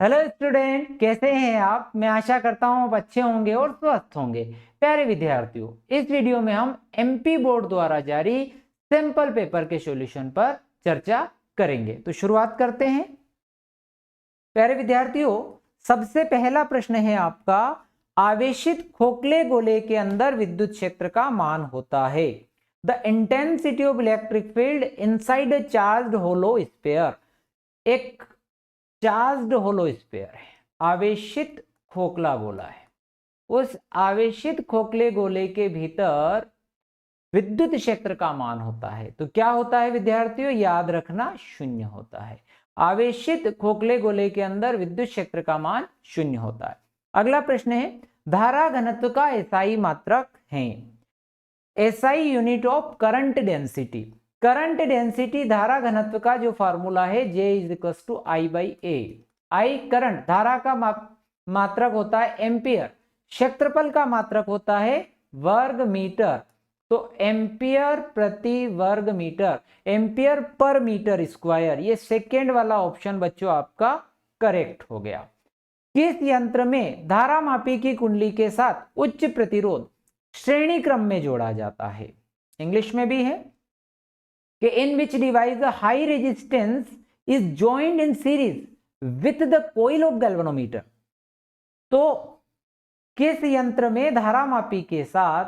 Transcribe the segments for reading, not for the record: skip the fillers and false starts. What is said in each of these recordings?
Hello student, कैसे हैं आप। मैं आशा करता हूं आप अच्छे होंगे और स्वस्थ होंगे। प्यारे विद्यार्थियों, इस वीडियो में हम एमपी बोर्ड द्वारा जारी सैंपल पेपर के सॉल्यूशन पर चर्चा करेंगे। तो शुरुआत करते हैं। प्यारे विद्यार्थियों, सबसे पहला प्रश्न है आपका, आवेशित खोखले गोले के अंदर विद्युत क्षेत्र का मान होता है। The intensity of electric field inside a charged hollow sphere. एक चार्ज्ड होलो स्फीयर है, आवेशित खोखला गोला है। उस आवेशित खोखले गोले के भीतर विद्युत क्षेत्र का मान होता है। तो क्या होता है विद्यार्थियों, याद रखना, शून्य होता है। आवेशित खोखले गोले के अंदर विद्युत क्षेत्र का मान शून्य होता है। अगला प्रश्न है, धारा घनत्व का एसआई मात्रक है। SI unit of current density. Current density धारा घनत्व का जो फार्मूला है, J is equal to I by A. I current, धारा का मात्रक होता है एम्पियर, क्षेत्रफल का मात्रक होता है वर्ग मीटर। तो एम्पियर प्रति वर्ग metre, ampere per metre square, ये सेकेंड वाला ऑप्शन बच्चों आपका करेक्ट हो गया। किस यंत्र में धारा मापी की कुंडली के साथ उच्च प्रतिरोध श्रेणी क्रम में जोड़ा जाता है। इंग्लिश में भी है कि in which device the high resistance is joined in series with the coil of galvanometer. तो किस यंत्र में धारा मापी के साथ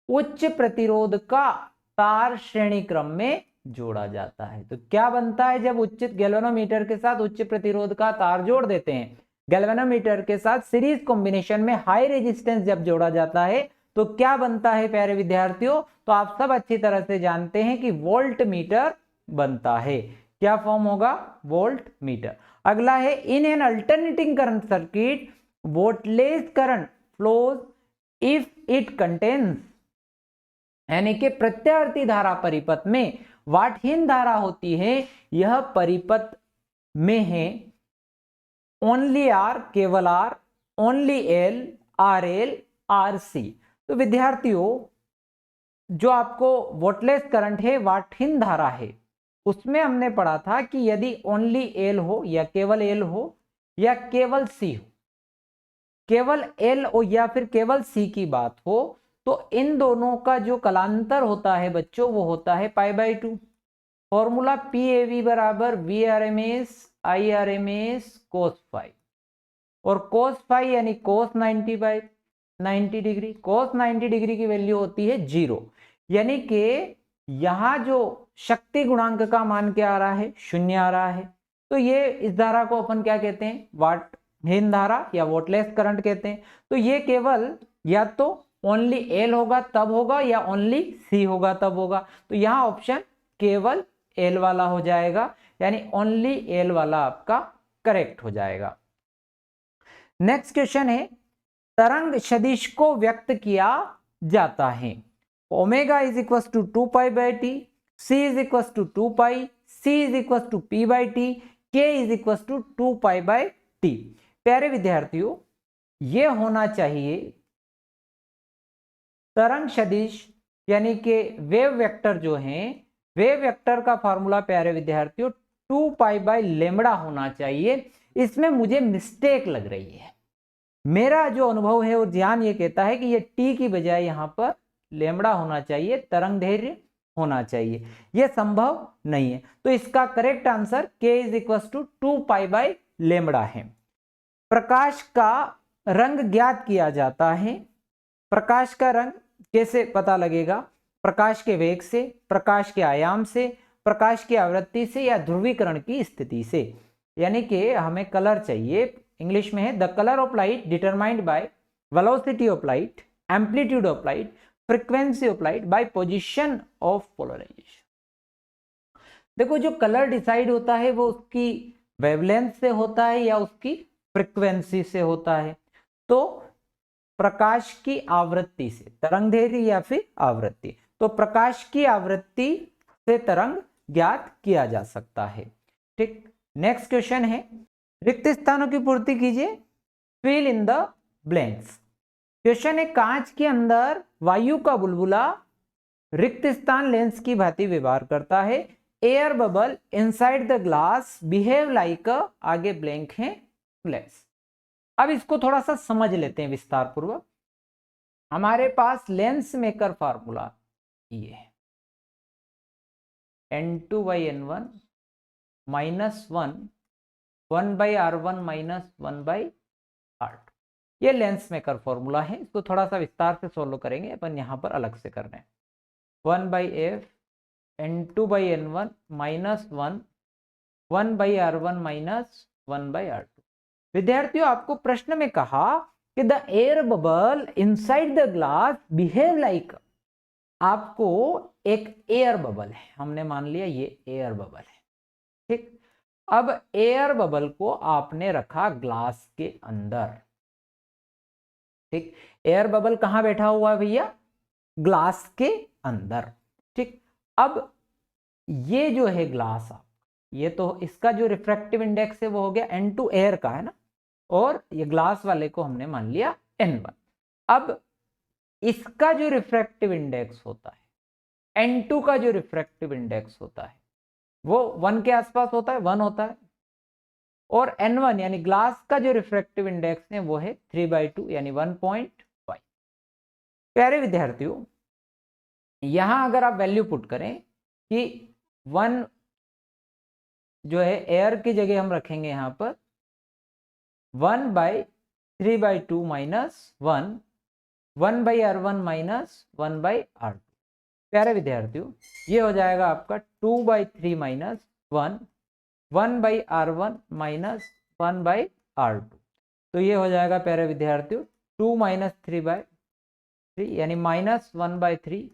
उच्च प्रतिरोध का तार श्रेणी क्रम में जोड़ा जाता है। तो क्या बनता है जब उच्च गैल्वेनोमीटर के साथ उच्च प्रतिरोध का तार जोड़ देते हैं, गैल्वेनोमीटर के साथ सीरीज कॉम्बिनेशन में हाई रेजिस्टेंस जब जोड़ा जाता है तो क्या बनता है प्यारे विद्यार्थियों। तो आप सब अच्छी तरह से जानते हैं कि वोल्ट मीटर बनता है। क्या फॉर्म होगा, वोल्ट मीटर। अगला है, in an alternating current circuit voltage current flows if it contains, यानी कि प्रत्यावर्ती धारा परिपथ में वाटहीन धारा होती है। यह परिपथ में है ओनली आर, केवल R, only L, R L, R C. तो विद्यार्थियों, जो आपको वोल्टेज करंट है, वाटहीन धारा है, उसमें हमने पढ़ा था कि यदि ओनली एल हो या केवल एल हो या केवल सी हो, केवल एल हो या फिर केवल सी की बात हो, तो इन दोनों का जो कलांतर होता है बच्चों, वो होता है pi by 2। Formula P A V बराबर V R M S I R M S cos five, और कोस फाइव यानी कोस 90 डिग्री। कोस 90 डिग्री की वैल्यू होती है 0, यानी कि यहां जो शक्ति गुणांक का मान क्या आ रहा है, 0 आ रहा है। तो ये इस धारा को अपन क्या कहते हैं, वाटहीन धारा या वोल्टेज करंट कहते हैं। तो ये केवल या तो ओनली एल होगा तब होगा या ओनली सी होगा तब होगा। तो यहां ऑप्शन केवल एल वाला हो जाएगा, यानी ओनली एल वाला आपका करेक्ट हो जाएगा। नेक्स्ट क्वेश्चन है, तरंग सदिश को व्यक्त किया जाता है। Omega is equal to 2 pi by T, C is equal to 2 pi, C is equal to P by T, K is equal to 2 pi by T. प्यारे विद्यार्थियों, ये होना चाहिए तरंग सदिश, यानी कि वेव वेक्टर जो है, वेव वेक्टर का फॉर्मूला प्यारे विद्यार्थियों 2 पाई बाई लेमड़ा होना चाहिए। इसमें मुझे मिस्टेक लग रही है। मेरा जो अनुभव है और ध्यान ये कहता है कि ये टी की बजाय यहां पर लेमड़ा होना चाहिए, तरंग दैर्घ्य होना चाहिए। यह संभव नहीं है। तो इसका correct answer K is equal to 2 pi by lambda है। प्रकाश का रंग ज्ञात किया जाता है। प्रकाश का रंग कैसे पता लगेगा, प्रकाश के वेग से, प्रकाश के आयाम से, प्रकाश की आवृत्ति से या ध्रुवीकरण की स्थिति से। यानी कि हमें कलर चाहिए, इंग्लिश में है the colour of light determined by velocity of light, amplitude of light, frequency of light by position of polarisation. देखो, जो कलर डिसाइड होता है वो उसकी वेवलेंथ से होता है या उसकी फ्रीक्वेंसी से होता है। तो प्रकाश की आवृत्ति से, तरंग दैर्घ्य या फिर आवृत्ति, तो प्रकाश की आवृत्ति से तरंग ज्ञात किया जा सकता है। ठीक, नेक्स्ट क्वेश्चन है, रिक्त स्थानों की पूर्ति कीजिए, fill in the blanks. Question है, कांच के अंदर वायु का बुलबुला रिक्त स्थान लेंस की भांति व्यवहार करता है। Air bubble inside the glass behave like अ, आगे ब्लैंक है लेंस। अब इसको थोड़ा सा समझ लेते हैं विस्तार पूर्वक। हमारे पास लेंस मेकर फार्मूला ये है, N2 by N1 minus 1 by R1 minus 1 by R2, ये लेंस मेकर फॉर्मूला है। इसको थोड़ा सा विस्तार से सोल्व करेंगे अपन, यहां पर अलग से कर रहे हैं। 1 by F N2 by N1 minus 1 by R1 minus 1 by R2। विद्यार्थियों, आपको प्रश्न में कहा कि the air bubble inside the glass behave like, आपको एक एयर बबल है, हमने मान लिया ये एयर बबल है, ठीक। अब एयर बबल को आपने रखा ग्लास के अंदर, ठीक। एयर बबल कहां बैठा हुआ है भैया? ग्लास के अंदर, ठीक। अब ये जो है ग्लास, आप ये तो इसका जो रिफ्रैक्टिव इंडेक्स है वो हो गया N2, एयर का है ना, और ये ग्लास वाले को हमने मान लिया N1। अब इसका जो रिफ्रैक्टिव इंडेक्स होता है, N2 का जो रिफ्रैक्टिव इंडेक्स होता है वो 1 के आसपास होता है, 1 होता है, और N1 यानी ग्लास का जो रिफ्रैक्टिव इंडेक्स है वो है 3/2 यानी 1.5। प्यारे विद्यार्थियों, यहां अगर आप वैल्यू पुट करें कि 1 जो है एयर की जगह हम रखेंगे यहां पर 1/3/2 minus 1 by R1 minus 1 by R2। प्यारे विद्यार्थियों, ये हो जाएगा आपका 2/3 minus 1 by R1 minus 1 by R2। तो ये हो जाएगा प्यारे विद्यार्थियों 2 माइनस 3/3 यानी minus 1/3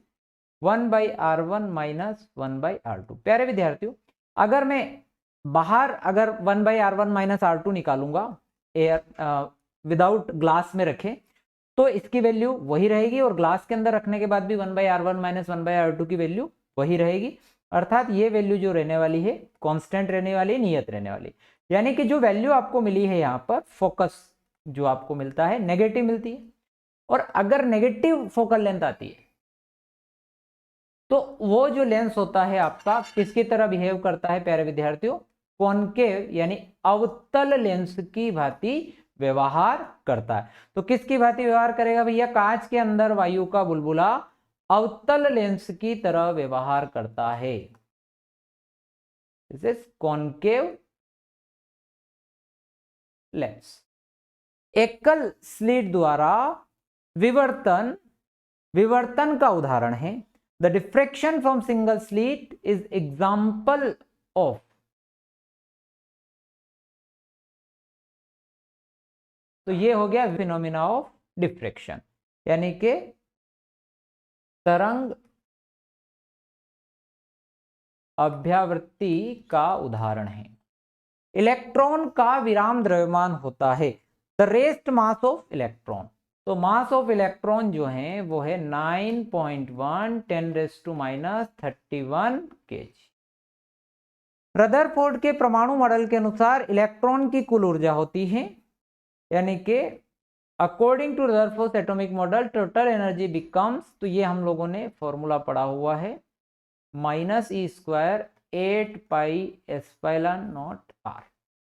1 by R1 minus 1 by R2। प्यारे विद्यार्थियों, अगर मैं बाहर अगर 1 by R1 माइनस R2 निकालूंगा एयर विदाउट ग्लास में रखे तो इसकी वैल्यू वही रहेगी, और ग्लास के अंदर रखने के बाद भी 1 by R1 minus 1 by R2 की वैल्यू वही रहेगी। अर्थात ये वैल्यू जो रहने वाली है कांस्टेंट रहने वाली, नियत रहने वाली। यानी कि जो वैल्यू आपको मिली है यहाँ पर फोकस जो आपको मिलता है नेगेटिव मिलती है, और अगर नेगेटिव फोकल लेंथ आती है तो वो जो लेंस होता है आपका किसकी तरह बिहेव करता है प्यारे विद्यार्थियों? कॉनकेव यानी अवतल लेंस की भांति व्यवहार करता है। तो किसकी भांति व्यवहार करेगा भैया? कांच के अंदर वायु का बुलबुला अवतल लेंस की तरह व्यवहार करता है। This is concave lens. एकल स्लिट द्वारा विवर्तन का उदाहरण है the diffraction from single slit is example of. तो ये हो गया फिनोमिना ऑफ डिफ्रेक्शन, यानी कि तरंग अभ्यावृत्ति का उदाहरण है। इलेक्ट्रॉन का विराम द्रव्यमान होता है the rest mass of electron. तो मास ऑफ इलेक्ट्रॉन जो है वो है 9.1 10⁻31 kg। रदरफोर्ड के परमाणु मॉडल के अनुसार इलेक्ट्रॉन की कुल ऊर्जा होती है, यानी कि according to Rutherford atomic model total energy becomes, तो ये हम लोगों ने फॉर्मूला पढ़ा हुआ है, -E² 8πε0r।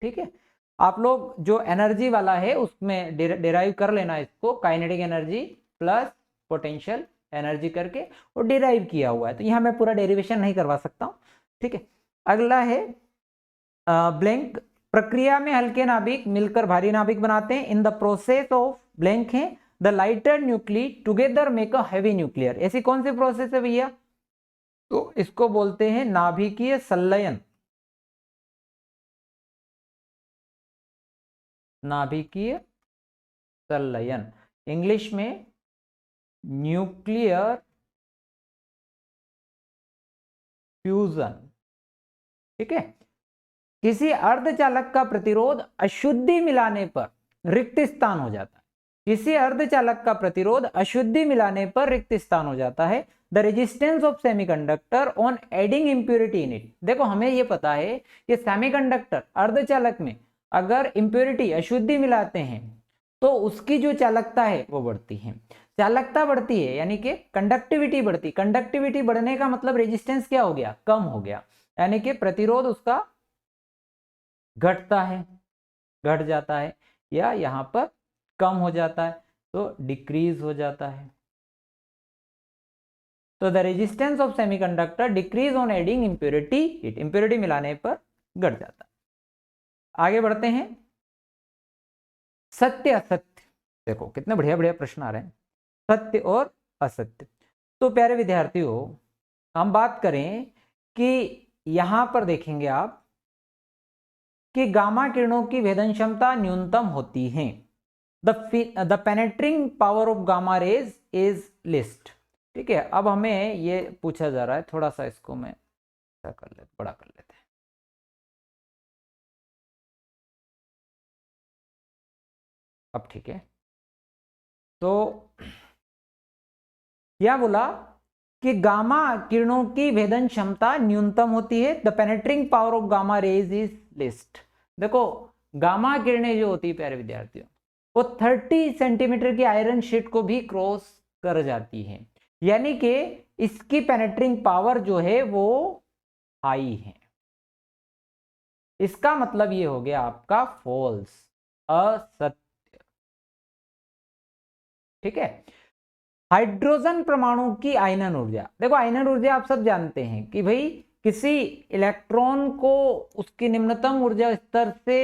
ठीक है, आप लोग जो एनर्जी वाला है उसमें डिराइव कर लेना इसको, kinetic energy plus potential energy करके और डिराइव किया हुआ है, तो यहाँ मैं पूरा डेरिवेशन नहीं करवा सकता हूँ। ठीक है, अगला है ब्लैंक। प्रक्रिया में हल्के नाभिक मिलकर भारी नाभिक बनाते हैं। In the process of blank है the lighter nuclei together make a heavy nuclear. ऐसी कौन सी प्रोसेस है भैया? तो इसको बोलते हैं नाभिकीय संलयन। नाभिकीय संलयन, इंग्लिश में न्यूक्लियर फ्यूजन। ठीक है, किसी अर्धचालक का प्रतिरोध अशुद्धि मिलाने पर रिक्त स्थान हो जाता है। किसी अर्धचालक का प्रतिरोध अशुद्धि मिलाने पर रिक्त स्थान हो जाता है। The resistance of semiconductor on adding impurity in it. देखो, हमें यह पता है कि सेमीकंडक्टर अर्धचालक में अगर इंप्योरिटी अशुद्धि मिलाते हैं तो उसकी जो चालकता है वो बढ़ती है। चालकता बढ़ती है यानी कि कंडक्टिविटी बढ़ती। कंडक्टिविटी बढ़ने का मतलब रेजिस्टेंस क्या हो गया? कम हो गया। यानी कि प्रतिरोध उसका घटता है, घट जाता है, या यहाँ पर कम हो जाता है, तो डिक्रीज हो जाता है। तो the resistance of semiconductor decrease on adding impurity heat, impurity मिलाने पर घट जाता है। आगे बढ़ते हैं, सत्य असत्य। देखो कितने बढ़िया बढ़िया प्रश्न आ रहे हैं, सत्य और असत्य। तो प्यारे विद्यार्थियों, हम बात करें कि यहां पर देखेंगे आप कि गामा किरणों की भेदन क्षमता न्यूनतम होती है। The penetrating power of gamma rays is least. ठीक है, अब हमें ये पूछा जा रहा है, थोड़ा सा इसको मैं कर लेते, बड़ा कर लेते हैं। अब ठीक है, तो क्या बोला कि गामा किरणों की भेदन क्षमता न्यूनतम होती है। The penetrating power of gamma rays is least. देखो गामा किरणें जो होती है प्यारे विद्यार्थियों, वो 30 सेंटीमीटर की आयरन शीट को भी क्रॉस कर जाती है, यानी कि इसकी पेनेट्रिंग पावर जो है वो हाई है। इसका मतलब ये हो गया आपका फॉल्स, असत्य। ठीक है, हाइड्रोजन परमाणु की आयनन ऊर्जा। देखो आयनन ऊर्जा आप सब जानते हैं कि भाई किसी इलेक्ट्रॉन को उसकी निम्नतम ऊर्जा स्तर से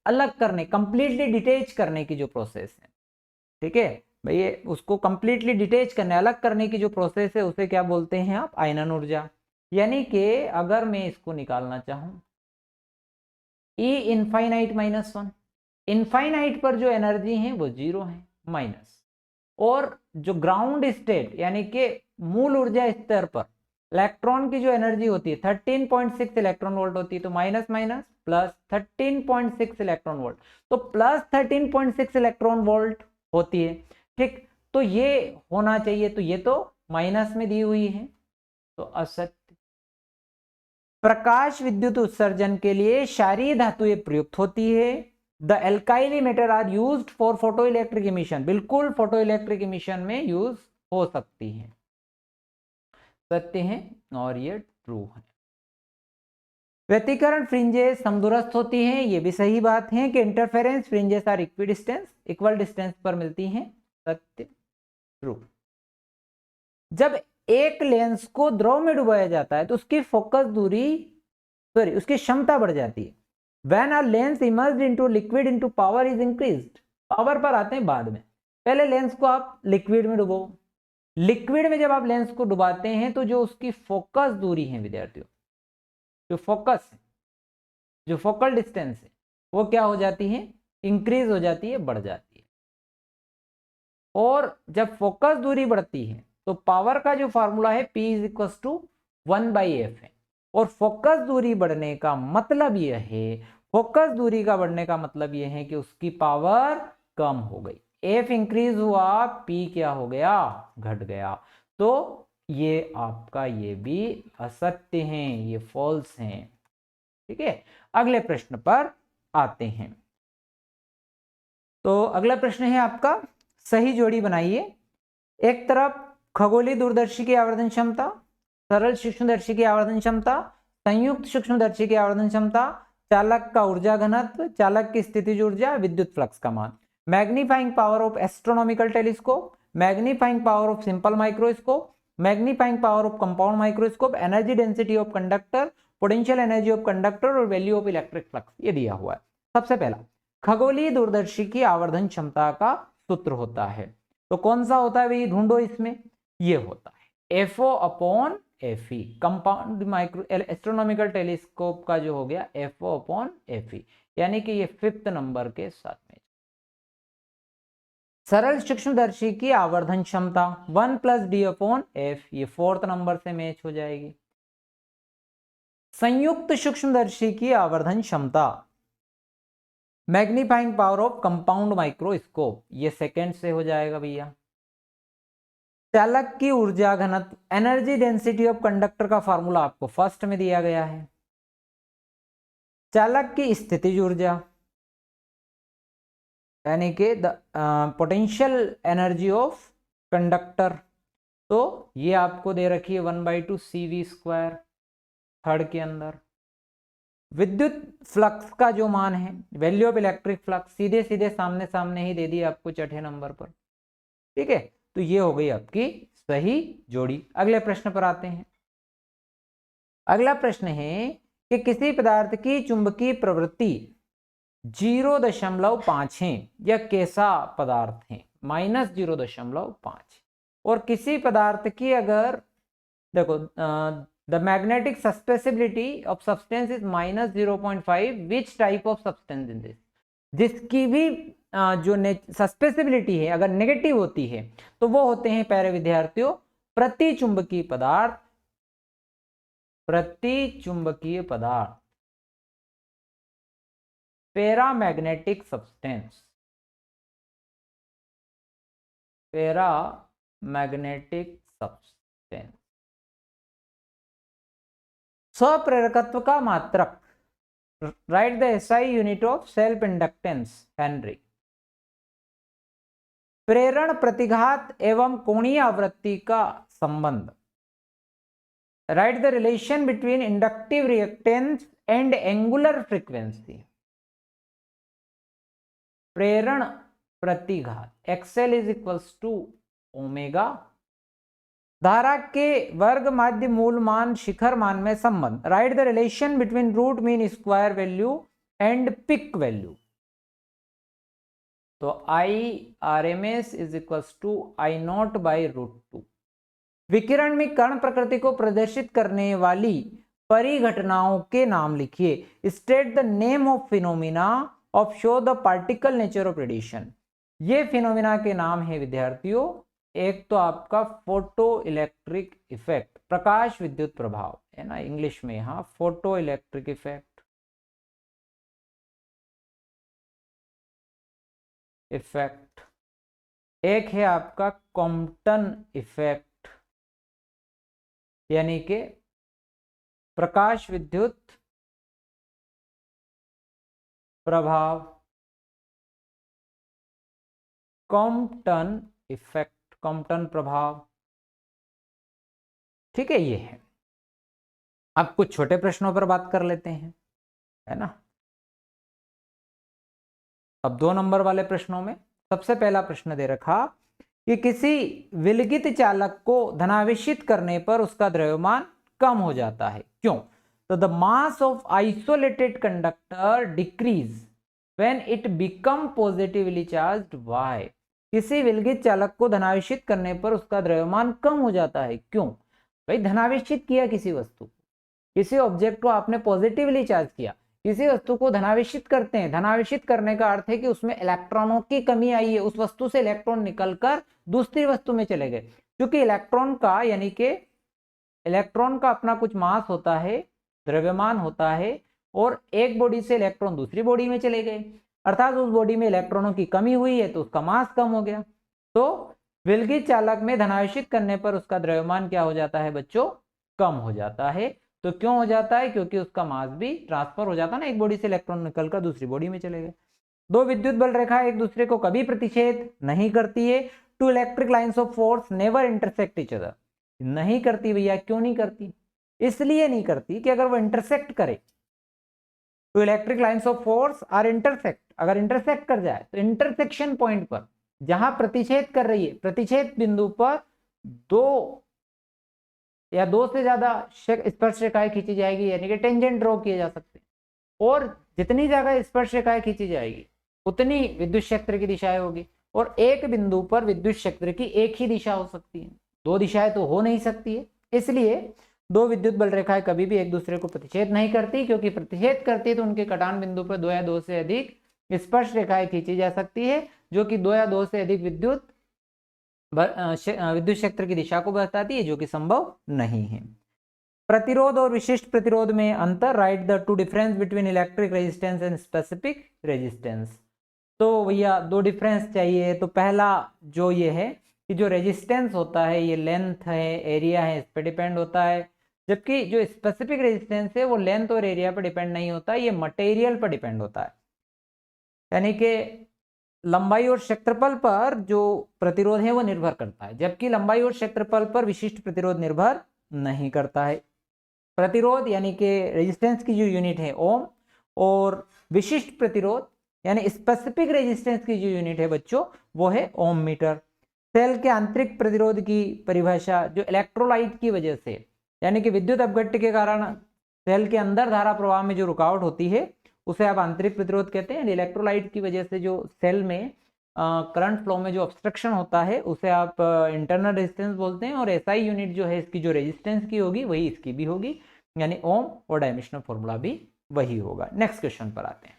अलग करने, कंप्लीटली डिटेच करने की जो प्रोसेस है, ठीक है भाई, ये उसको कंप्लीटली डिटेच करने, अलग करने की जो प्रोसेस है, उसे क्या बोलते हैं आप, आयनन ऊर्जा। यानी कि अगर मैं इसको निकालना चाहूं, E इनफाइनाइट -1, इनफाइनाइट पर जो एनर्जी है वो 0 है, माइनस, और जो ग्राउंड स्टेट यानी कि मूल ऊर्जा स्तर पर इलेक्ट्रॉन की जो एनर्जी होती है 13.6 इलेक्ट्रॉन वोल्ट होती है, तो minus minus plus 13.6 electron volt, तो प्लस 13.6 इलेक्ट्रॉन वोल्ट होती है। ठीक, तो ये होना चाहिए, तो ये तो माइनस में दी हुई है, तो असत्य। प्रकाश विद्युत उत्सर्जन के लिए क्षारीय धातुएं प्रयुक्त होती है। The alkali metal are used for photo electric emission, बिल्कुल फोटो इलेक्ट्रिक इमिशन में यूज हो सकती है, सत्य है और ये ट्रू है। व्यतिकरण फ्रिंजेस समदूरस्थ होती हैं, ये भी सही बात है कि interference fringes are equidistance, equal distance पर मिलती हैं, सत्य, ट्रू। जब एक लेंस को द्रव में डुबाया जाता है तो उसकी फोकस दूरी, सॉरी उसकी क्षमता बढ़ जाती है। When a lens immersed into liquid into power is increased, power पर आते हैं बाद में, पहले लेंस को आप लिक्विड में डुबो, लिक्विड में जब आप लेंस को डुबाते हैं तो जो उसकी फोकस दूरी है विद्यार्थियों, जो फोकस है, जो फोकल डिस्टेंस है, वो क्या हो जाती है, इंक्रीज हो जाती है, बढ़ जाती है। और जब फोकस दूरी बढ़ती है तो पावर का जो फॉर्मूला है P = 1/f है, और फोकस दूरी बढ़ने का मतलब यह है, फोकस दूरी का बढ़ने का मतलब यह है कि उसकी पावर कम हो गई, F इंक्रीज हुआ, P क्या हो गया, घट गया। तो ये आपका ये भी असत्य हैं, ये फॉल्स हैं। ठीक है, अगले प्रश्न पर आते हैं। तो अगला प्रश्न है आपका, सही जोड़ी बनाइए। एक तरफ खगोलीय दूरदर्शी की आवर्धन क्षमता, सरल सूक्ष्मदर्शी की आवर्धन क्षमता, संयुक्त सूक्ष्मदर्शी की आवर्धन क्षमता, चालक का ऊर्जा घनत्व, चालक की स्थितिज ऊर्जा, विद्युत फ्लक्स का मान। Magnifying power of astronomical telescope, magnifying power of simple microscope, magnifying power of compound microscope, energy density of conductor, potential energy of conductor और वैल्यू ऑफ इलेक्ट्रिक फ्लक्स, ये दिया हुआ है। सबसे पहला खगोलीय दूरदर्शी की आवर्धन क्षमता का सूत्र होता है, तो कौन सा होता है भाई, ढूंढो इसमें, ये होता है FO/FE, compound micro astronomical telescope का जो हो गया FO/FE, यानी कि ये 5th नंबर के साथ में। सरल सूक्ष्मदर्शी की आवर्धन क्षमता 1 + D/F, ये 4th नंबर से मैच हो जाएगी। संयुक्त सूक्ष्मदर्शी की आवर्धन क्षमता, magnifying power of compound microscope, ये 2nd से हो जाएगा भैया। चालक की ऊर्जा घनत्व, एनर्जी डेंसिटी ऑफ कंडक्टर का फार्मूला आपको 1st में दिया गया है। चालक की स्थितिज ऊर्जा यानी कि पोटेंशियल एनर्जी ऑफ कंडक्टर, तो ये आपको दे रखी है 1/2 CV²। थर्ड के अंदर। विद्युत फ्लक्स का जो मान है, वैल्यू ऑफ इलेक्ट्रिक फ्लक्स, सीधे सीधे सामने सामने ही दे दी आपको चौथे नंबर पर। ठीक है, तो ये हो गई आपकी सही जोड़ी। अगले प्रश्न पर आते हैं। अगला प्रश्न है कि किसी पदार्थ की चुंबकीय प्रवृत्ति 0.5 है, यह कैसा पदार्थ है? -0.5। और किसी पदार्थ की अगर देखो the magnetic susceptibility of substance is -0.5, which type of substance in this? जिसकी भी जो सस्पेसिबिलिटी है अगर नेगेटिव होती है तो वो होते हैं प्यारे विद्यार्थियों प्रतिचुंबकीय पदार्थ। प्रतिचुंबकीय पदार्थ, पैरामैग्नेटिक सब्सटेंस, पैरामैग्नेटिक सब्सटेंस। स्वप्रेरकत्व का मात्रक, write the SI unit of self inductance, henry. प्रेरण प्रतिघात एवं कोणीय आवृत्ति का संबंध, write the relation between inductive reactance and angular frequency. प्रेरण प्रतिघात, XL is equals to omega. धारा के वर्ग माध्य मूल मान शिखर मान में संबंध, write the relation between root mean square value and peak value. तो IRMS is equals to I0 by √2। विकिरण में कण प्रकृति को प्रदर्शित करने वाली परिघटनाओं के नाम लिखिए। State the name of phenomena of show the particle nature of radiation. ये फिनोमिना के नाम है विद्यार्थियों, एक तो आपका फोटो इलेक्ट्रिक इफेक्ट, प्रकाश विद्युत प्रभाव है ना इंग्लिश में, यहाँ फोटो इलेक्ट्रिक इफेक्ट, एक है आपका कॉम्पटन इफेक्ट, यानी कि प्रकाश विद्युत प्रभाव, कॉम्पटन इफेक्ट, कॉम्पटन प्रभाव। ठीक है, ये है। अब कुछ छोटे प्रश्नों पर बात कर लेते हैं, है ना। अब 2 नंबर वाले प्रश्नों में सबसे पहला प्रश्न दे रखा कि किसी विलगित चालक को धनावेशित करने पर उसका द्रव्यमान कम हो जाता है, क्यों? तो the mass of isolated conductor decrease when it become positively charged, why? किसी विलगित चालक को धनावेशित करने पर उसका द्रव्यमान कम हो जाता है, क्यों? भाई धनावेशित किया किसी वस्तु को, किसी ऑब्जेक्ट को आपने पॉजिटिवली चार्ज किया, किसी वस्तु को धनावेशित करते हैं। धनावेशित करने का अर्थ है कि उसमें इलेक्ट्रॉनों की कमी आई है, उस वस्तु से इलेक्ट्रॉन निकलकर दूसरी वस्तु में चले गए। क्योंकि इलेक्ट्रॉन का यानी कि इलेक्ट्रॉन का अपना कुछ मास होता है, द्रव्यमान होता है, और एक बॉडी से इलेक्ट्रॉन दूसरी बॉडी में चले गए, अर्थात उस बॉडी में इलेक्ट्रॉनों की कमी हुई है तो उसका मास कम हो गया। तो विलगित चालक में धनावेशित करने पर उसका द्रव्यमान क्या हो जाता है बच्चों? कम हो जाता है। तो क्यों हो जाता है? क्योंकि उसका मास भी ट्रांसफर हो जाता है ना, एक बॉडी से इलेक्ट्रॉन निकलकर दूसरी बॉडी में चले गए। 2 विद्युत बल रेखा एक दूसरे को कभी प्रतिच्छेद नहीं करती है। 2 electric lines of force never intersect each other. नहीं करती भैया, क्यों नहीं करती? इसलिए नहीं करती कि अगर वो इंटरसेक्ट करे, 2 electric lines of force are intersect, अगर इंटरसेक्ट कर जाए तो इंटरसेक्शन पॉइंट पर जहां प्रतिच्छेद कर रही है, प्रतिच्छेद बिंदु पर 2 या 2 से ज्यादा स्पर्श रेखाएं खींची जाएगी, यानी कि टेंजेंट ड्रॉ किए जा सकते हैं। और जितनी जगह स्पर्श रेखाएं खींची जाएगी उतनी विद्युत क्षेत्र की दिशाएं होगी, और एक बिंदु पर विद्युत क्षेत्र की एक ही दिशा हो सकती है, 2 दिशाएं तो हो नहीं सकती है। इसलिए 2 विद्युत बल रेखाएं कभी भी एक दूसरे को प्रतिच्छेद नहीं करती, क्योंकि प्रतिच्छेद करती तो उनके कटान बिंदु पर 2 या 2 से अधिक स्पर्श रेखाएं खींची जा सकती है, जो कि 2 या 2 से अधिक विद्युत क्षेत्र की दिशा को बताती है, जो कि संभव नहीं है। प्रतिरोध और विशिष्ट प्रतिरोध में अंतर, right the 2 difference between electric resistance and specific resistance. तो भैया 2 डिफरेंस चाहिए। तो पहला जो ये है कि जो रेजिस्टेंस होता है ये लेंथ है, एरिया है, इस पर डिपेंड होता है, जबकि जो स्पेसिफिक रेजिस्टेंस है वो लेंथ और एरिया पर डिपेंड नहीं होता, ये मटेरियल पर डिपेंड होता है। यानी कि लंबाई और क्षेत्रफल पर जो प्रतिरोध है वो निर्भर करता है, जबकि लंबाई और क्षेत्रफल पर विशिष्ट प्रतिरोध निर्भर नहीं करता है। प्रतिरोध यानी कि रेजिस्टेंस की जो यूनिट है ओम, और विशिष्ट प्रतिरोध यानी स्पेसिफिक रेजिस्टेंस की जो यूनिट है बच्चों वो है ओम मीटर। सेल के आंतरिक प्रतिरोध की परिभाषा जो इलेक्ट्रोलाइट की वजह से यानी कि विद्युत अपघट्य के कारण सेल के अंदर धारा प्रवाह में जो रुकावट होती है उसे आप आंतरिक प्रतिरोध कहते हैं। इलेक्ट्रोलाइट की वजह से जो सेल में करंट फ्लो में जो ऑब्स्ट्रक्शन होता है उसे आप इंटरनल रेजिस्टेंस बोलते हैं, और एसआई यूनिट जो है इसकी जो रेजिस्टेंस की होगी वही इसकी भी होगी, यानी ओम और डायमेंशनल फॉर्मूला भी वही होगा। नेक्स्ट क्वेश्चन पर आते हैं।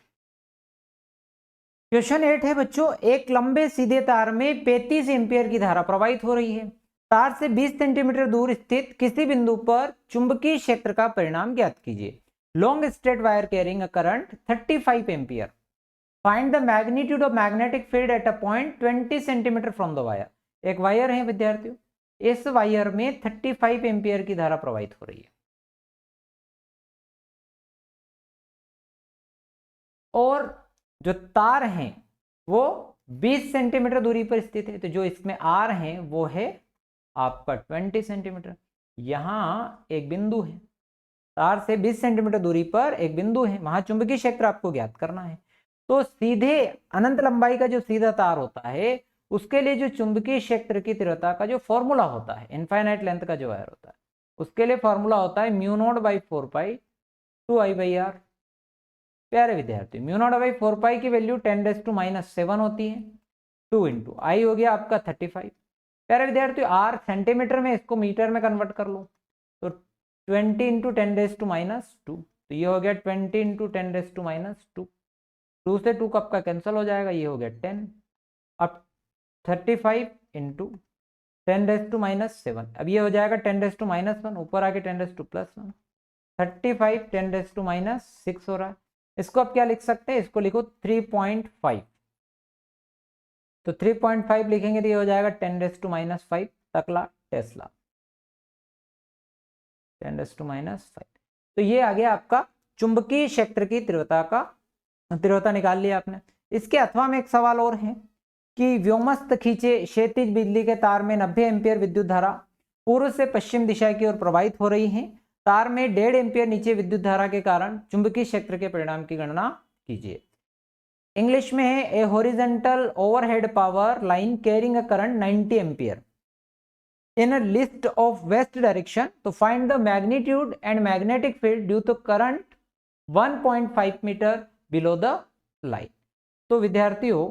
क्वेश्चन 8 है बच्चों, एक लंबे सीधे तार में 35 एम्पियर की धारा प्रवाहित हो रही है। तार से 20 सेंटीमीटर दूर स्थित किसी बिंदु पर चुंबकीय क्षेत्र का परिणाम ज्ञात कीजिए। Long straight wire carrying a current 35 ampere. Find the magnitude of magnetic field at a point 20 centimetre from the wire. एक वायर है विद्यार्थियों, इस वायर में 35 एम्पियर की धारा प्रवाहित हो रही है और जो तार हैं वो 20 सेंटीमीटर दूरी पर स्थित है। तो जो इसमें आर है वो है आपका 20 सेंटीमीटर। यहां एक बिंदु है, तार से 20 सेंटीमीटर दूरी पर एक बिंदु है, वहां चुंबकीय क्षेत्र आपको ज्ञात करना है। तो सीधे अनंत लंबाई का जो सीधा तार होता है उसके लिए जो चुंबकीय क्षेत्र की तीव्रता का जो फॉर्मूला होता है, इनफाइनाइट लेंथ का जो वायर होता है उसके लिए फॉर्मूला होता है mu naught by 4 pi 2 I by R. प्यारे विद्यार्थी, म्यू नॉट बाई 4 पाई की वैल्यू 10⁻⁻7 होती है, 2 इंटू आई हो गया आपका 35। प्यारे विद्यार्थी, आर सेंटीमीटर में, इसको मीटर में कन्वर्ट कर लो तो 20 इंटू 10⁻², तो ये हो गया 20 इंटू 10⁻²। 2 से 2 कब का कैंसिल हो जाएगा, ये हो गया 10। अब 35 इंटू 10⁻⁻7, अब ये हो जाएगा 10⁻⁻1, ऊपर आके 10⁻+1, 35 10⁻6 हो रहा है। इसको आप क्या लिख सकते हैं, इसको लिखो 3.5। तो 3.5 लिखेंगे तो ये हो जाएगा 10⁻5 तकला टेस्ला, 10⁻5। तो ये आ गया आपका चुंबकीय क्षेत्र की तीव्रता निकाल लिया आपने। इसके अथवा में एक सवाल और है कि व्योमस्थ खींचे क्षैतिज बिजली के तार में 90 एम्पियर विद्युत धारा पूर्व से पश्चिम दिशा की ओर प्रवाहित हो रही है। तार में 1.5 एम्पियर नीचे विद्युत धारा के कारण चुंबकीय क्षेत्र के परिणाम की गणना कीजिए। इंग्लिश में है ए horizontal overhead power line carrying a current 90 ampere in a list of west direction to find the magnitude and magnetic field due to current 1.5 metre below the line। तो विद्यार्थियों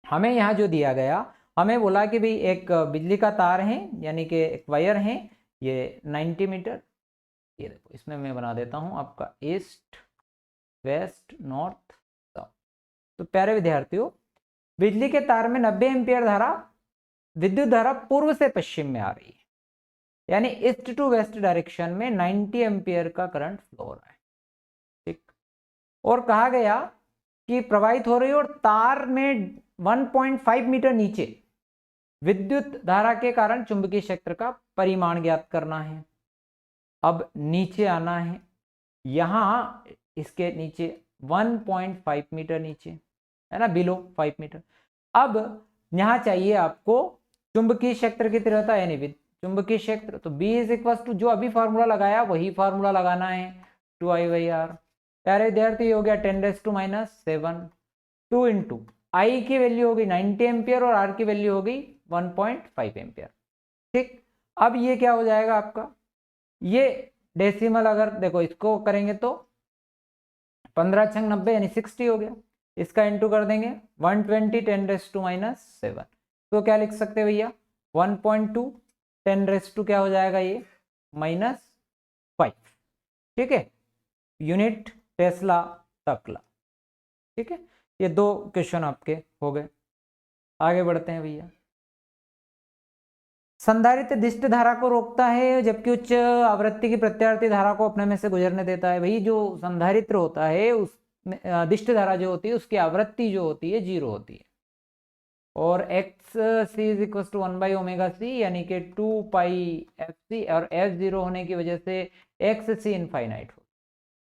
हमें यहाँ जो दिया गया, हमें बोला कि भाई एक बिजली का तार है यानी कि एक वायर है, ये 90 मीटर, ये देखो इसमें मैं बना देता हूँ आपका ईस्ट वेस्ट नॉर्थ साउथ। तो प्यारे विद्यार्थियों, बिजली के तार में 90 एम्पियर धारा, विद्युत धारा पूर्व से पश्चिम में आ रही है, यानी ईस्ट टू वेस्ट डायरेक्शन में 90 एम्पियर का करंट फ्लो हो रहा है, ठीक। और कहा गया कि प्रवाहित हो रही है और तार में 1.5 मीटर नीचे विद्युत धारा के कारण चुंबकीय क्षेत्र का परिमाण ज्ञात करना है। अब नीचे आना है, यहां इसके नीचे 1.5 मीटर नीचे है ना, बिलो 5 मीटर। अब यहां चाहिए आपको चुंबकीय क्षेत्र की तीव्रता यानी चुंबकीय क्षेत्र। तो B इज इक्वल टू जो अभी फार्मूला लगाया वही फार्मूला लगाना है, 2I/R। प्यारे विद्यार्थी हो गया 10⁻⁷, 2 इंटू आई की वैल्यू होगी 90 एम्पियर और आर की वैल्यू होगी 1.5 एम्पियर, ठीक। अब ये क्या हो जाएगा आपका, ये डेसिमल अगर देखो इसको करेंगे तो 15 छंग 90 यानी 60 हो गया, इसका इंटू कर देंगे 120 10⁻⁷। तो क्या लिख सकते हैं भैया 1.2 10 क्या हो जाएगा ये -5, ठीक है, यूनिट टेस्ला तकला, ठीक है। ये 2 क्वेश्चन आपके हो गए। आगे बढ़ते हैं भैया। संधारित्र दिष्ट धारा को रोकता है जबकि उच्च आवृत्ति की प्रत्यावर्ती धारा को अपने में से गुजरने देता है। भाई जो संधारित्र होता है उस दिष्ट धारा जो होती है उसकी आवृत्ति जो होती है 0 होती है, और XC is equal to 1/ωc यानी कि 2πfc, और F0 होने की वजह से XC इनफाइनाइट हो,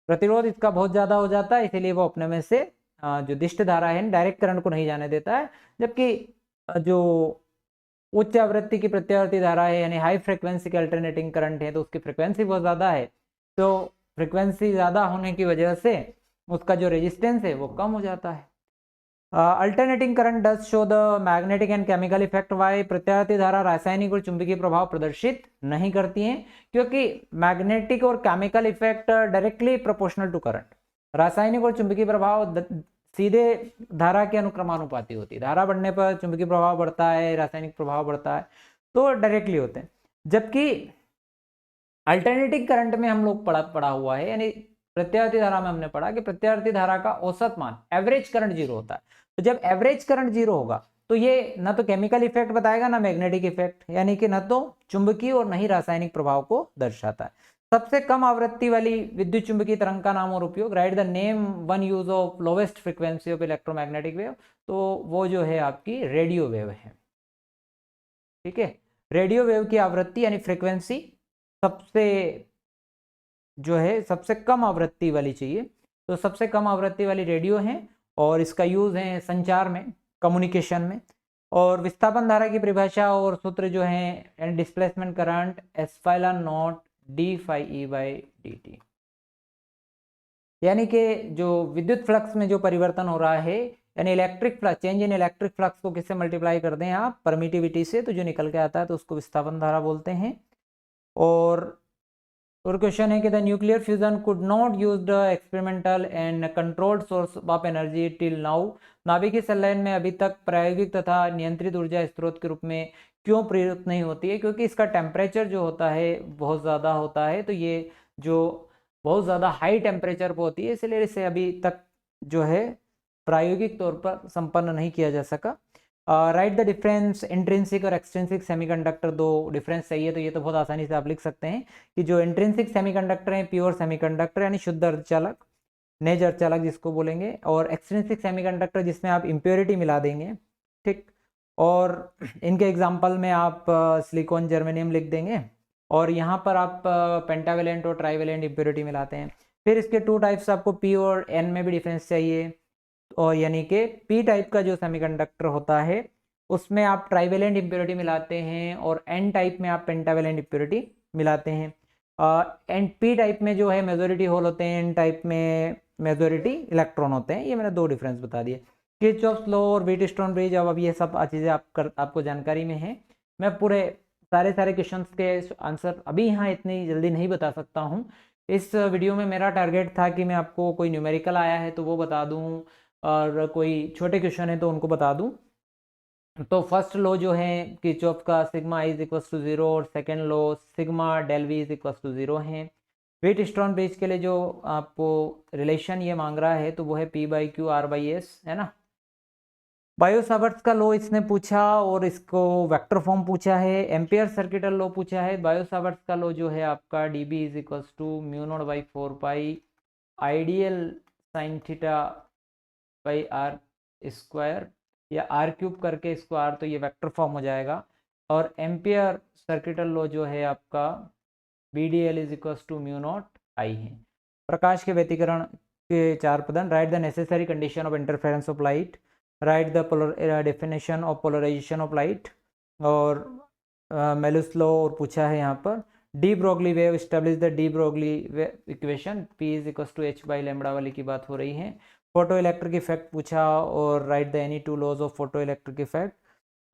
प्रतिरोध इसका बहुत ज्यादा हो जाता है, इसीलिए वो अपने में से जो दिष्ट धारा है डायरेक्ट करंट को नहीं जाने देता है, जबकि जो उच्च आवृत्ति की प्रत्यावर्ती धारा है यानी हाई फ्रिक्वेंसी के अल्टरनेटिंग करंट है तो उसकी फ्रिक्वेंसी बहुत ज़्यादा है, तो फ्रिक्वेंसी ज़्यादा होने की वजह से उसका जो रेजिस्टेंस है वो कम हो जाता है। Alternating current does show the magnetic and chemical effect. Why प्रत्यावर्ती धारा रासायनिक और चुंबकीय प्रभाव प्रदर्शित नहीं करती हैं, क्योंकि मैग्नेटिक और chemical effect directly proportional to current. रासायनिक और चुंबकीय प्रभाव सीधे धारा के अनुक्रमानुपाती होती है, धारा बढ़ने पर चुंबकीय प्रभाव बढ़ता है, रासायनिक प्रभाव बढ़ता है, तो डायरेक्टली होते हैं। जबकि अल्टरनेटिंग करंट में हम लोग पढ़ा हुआ है, यानी प्रत्यावर्ती धारा में हमने पढ़ा कि प्रत्यावर्ती धारा का औसत मान एवरेज करंट 0 होता है। तो जब एवरेज करंट 0 होगा तो ये ना तो केमिकल इफेक्ट बताएगा ना मैग्नेटिक इफेक्ट, यानी कि ना तो चुंबकीय और ना ही रासायनिक प्रभाव को दर्शाता है। सबसे कम आवृत्ति वाली विद्युत चुंबकीय तरंग का नाम और उपयोग। Right the name one use of lowest frequency of electromagnetic wave. तो वो जो है आपकी रेडियो वेव है। ठीक है, रेडियो वेव की आवृत्ति यानी फ्रीक्वेंसी सबसे जो है सबसे कम आवृत्ति वाली चाहिए, तो सबसे कम आवृत्ति वाली रेडियो है और इसका यूज है संचार में, कम्युनिकेशन में। और विस्थापन धारा की परिभाषा और सूत्र जो है displacement current epsilon not D phi E by D T, यानी कि जो विद्युत फ्लक्स में जो परिवर्तन हो रहा है, यानी electric flux, change in electric flux को किससे मल्टीप्लाई कर दें आप, परमिटिविटी से, तो जो निकल के आता है तो उसको विस्थापन धारा बोलते हैं। और क्वेश्चन है कि the nuclear fusion could not use the experimental and controlled source of energy till now. नाभिकीय संलयन में अभी तक प्रायोगिक तथा नियंत्रित ऊर्जा स्रोत के रूप में क्यों प्रयुक्त नहीं होती है? क्योंकि इसका टेम्परेचर जो होता है बहुत ज़्यादा होता है, तो ये जो बहुत ज़्यादा हाई टेम्परेचर पर होती है, इसलिए इसे अभी तक जो है प्रायोगिक तौर पर संपन्न नहीं किया जा सका। राइट द डिफरेंस इंट्रिंसिक और एक्सट्रिंसिक सेमीकंडक्टर। दो डिफरेंस चाहिए तो ये तो बहुत आसानी से आप लिख सकते हैं कि जो इंट्रिंसिक सेमीकंडक्टर है प्योर सेमीकंडक्टर यानी शुद्ध अर्धचालक, नेज अर्धचालक जिसको बोलेंगे, और एक्सट्रिंसिक सेमीकंडक्टर जिसमें आप इम्प्योरिटी मिला देंगे। ठीक, और इनके एग्जाम्पल में आप सिलिकॉन जर्मेनियम लिख देंगे और यहाँ पर आप पेंटावेलेंट और ट्राइवेलेंट इम्प्योरिटी मिलाते हैं। फिर इसके टू टाइप्स, आपको पी और एन में भी डिफरेंस चाहिए, और यानी कि पी टाइप का जो सेमीकंडक्टर होता है उसमें आप ट्राइवेलेंट इम्प्योरिटी मिलाते हैं और एन टाइप में आप पेंटावेलेंट इम्प्योरिटी मिलाते हैं। एंड पी टाइप में जो है मेजोरिटी होल होते हैं, एन टाइप में मेजोरिटी इलेक्ट्रॉन होते हैं। ये मैंने दो डिफरेंस बता दिए। किरचॉफ्स लॉ और व्हीटस्टोन ब्रिज, अब ये सब चीज़ें आपको जानकारी में है। मैं पूरे सारे क्वेश्चंस के आंसर अभी यहाँ इतनी जल्दी नहीं बता सकता हूँ। इस वीडियो में मेरा टारगेट था कि मैं आपको कोई न्यूमेरिकल आया है तो वो बता दूँ, और कोई छोटे क्वेश्चन है तो उनको बता दूं। तो फर्स्ट लॉ जो है किरचॉफ का, सिग्मा इज इक्वल टू 0, और second law sigma del V is equal to 0 है। व्हीटस्टोन ब्रिज के लिए जो आपको रिलेशन ये मांग रहा है तो वो है P by Q R by S, है ना। बायो-सावर्ट्स का लॉ इसने पूछा और इसको वेक्टर फॉर्म पूछा है। एम्पियर सर्किटल लॉ पूछा है। बायो-सावर्ट्स का लॉ जो है आपका D B is equal to mu naught by 4 pi ideal sine theta by R square, या आर क्यूब करके इसको आर, तो ये वेक्टर फॉर्म हो जाएगा। और एम्पियर सर्किटल लॉ जो है आपका B D L is equal to mu not I है। प्रकाश के व्यतिकरण के चार पदन। Write the necessary condition of interference of light. Write the definition of polarisation of light. और मेलुस लॉ और पूछा है यहाँ पर। De Broglie wave, establish the de Broglie equation, P is equal to H by lambda वाली की बात हो रही है। फोटो इलेक्ट्रिक इफेक्ट पूछा और write the any two laws of photo electric effect.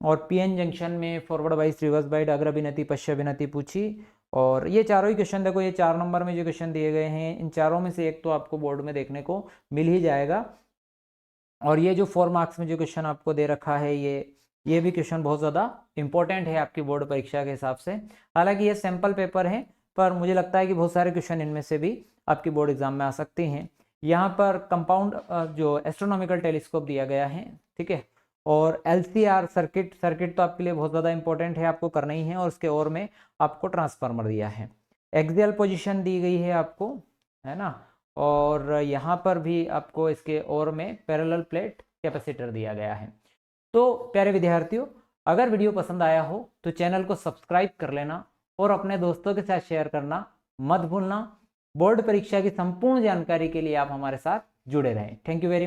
और पीएन जंक्शन में फॉरवर्ड बाइस रिवर्स बाइट अग्रभिनति पश्चाभिनति पूछी। और ये चारों ही क्वेश्चन देखो, ये 4 नंबर में जो क्वेश्चन दिए गए हैं इन चारों में से एक तो आपको बोर्ड में देखने को मिल ही जाएगा। और ये जो 4 मार्क्स में जो क्वेश्चन आपको दे रखा है ये भी क्वेश्चन बहुत ज़्यादा इंपॉर्टेंट है आपकी बोर्ड परीक्षा के हिसाब से। हालांकि ये सैम्पल पेपर है, पर मुझे लगता है कि बहुत सारे क्वेश्चन इनमें से भी आपकी बोर्ड एग्जाम में आ सकते हैं। यहाँ पर कंपाउंड जो एस्ट्रोनॉमिकल टेलीस्कोप दिया गया है, ठीक है। और एलसीआर सर्किट तो आपके लिए बहुत ज़्यादा इंपॉर्टेंट है, आपको करना ही है। और उसके और में आपको ट्रांसफार्मर दिया है, एक्सियल पोजीशन दी गई है आपको, है ना। और यहाँ पर भी आपको इसके और में पैरेलल प्लेट कैपेसिटर दिया गया है। तो प्यारे विद्यार्थियों, अगर वीडियो पसंद आया हो तो चैनल को सब्सक्राइब कर लेना और अपने दोस्तों के साथ शेयर करना मत भूलना। बोर्ड परीक्षा की संपूर्ण जानकारी के लिए आप हमारे साथ जुड़े रहें। Thank you very much.